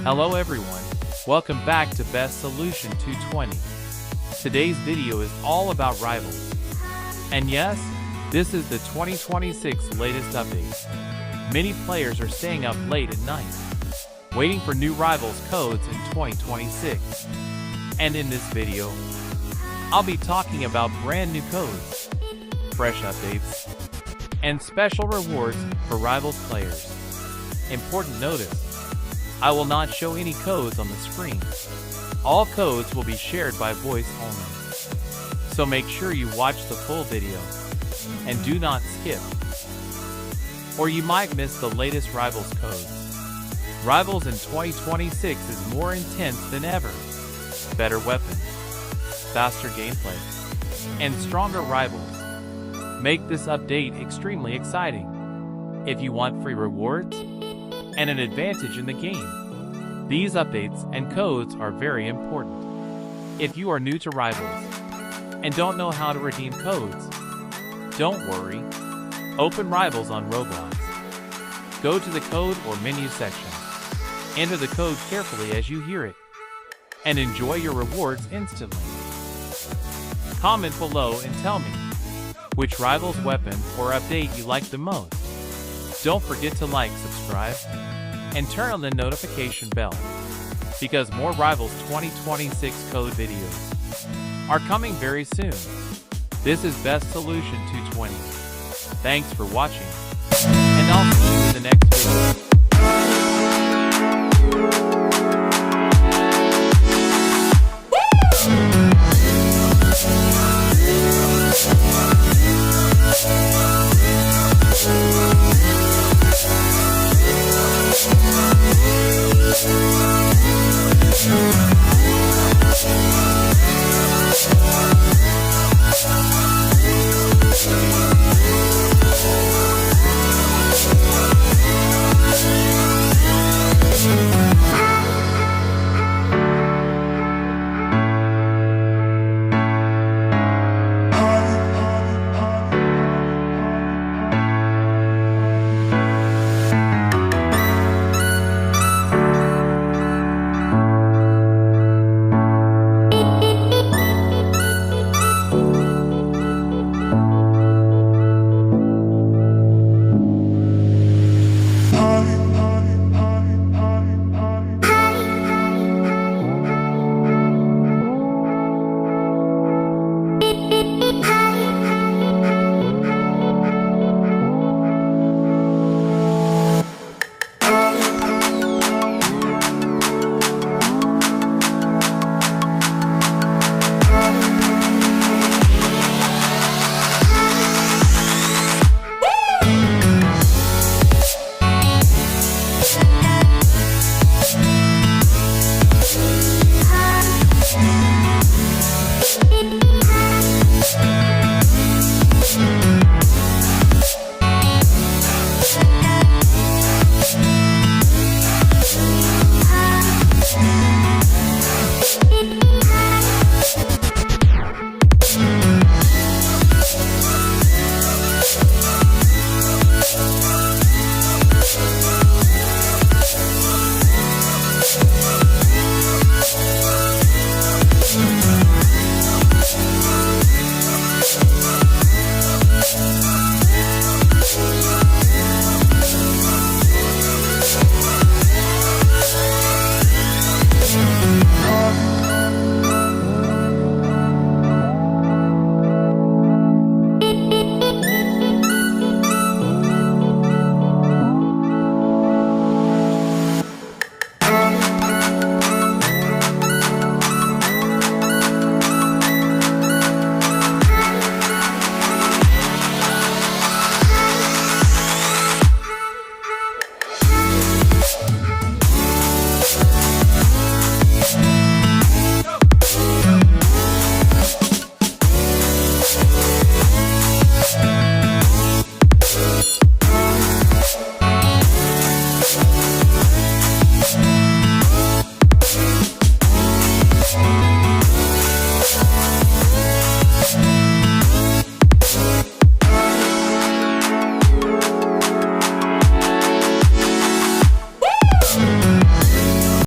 Hello everyone, welcome back to Best Solution 220. Today's video is all about Rivals. And yes, this is the 2026 latest update. Many players are staying up late at night, waiting for new Rivals codes in 2026. And in this video, I'll be talking about brand new codes, fresh updates, and special rewards for Rivals players. Important notice, I will not show any codes on the screen. All codes will be shared by voice only. So make sure you watch the full video and do not skip, or you might miss the latest Rivals codes. Rivals in 2026 is more intense than ever. Better weapons, faster gameplay, and stronger Rivals make this update extremely exciting. If you want free rewards and an advantage in the game, these updates and codes are very important. If you are new to Rivals and don't know how to redeem codes, don't worry. Open Rivals on Roblox. Go to the code or menu section. Enter the code carefully as you hear it, and enjoy your rewards instantly. Comment below and tell me which Rivals weapon or update you like the most. Don't forget to like, subscribe, and turn on the notification bell, because more Rivals 2026 code videos are coming very soon. This is Best Solution 220. Thanks for watching, and I'll see you in the next video. We'll be right back.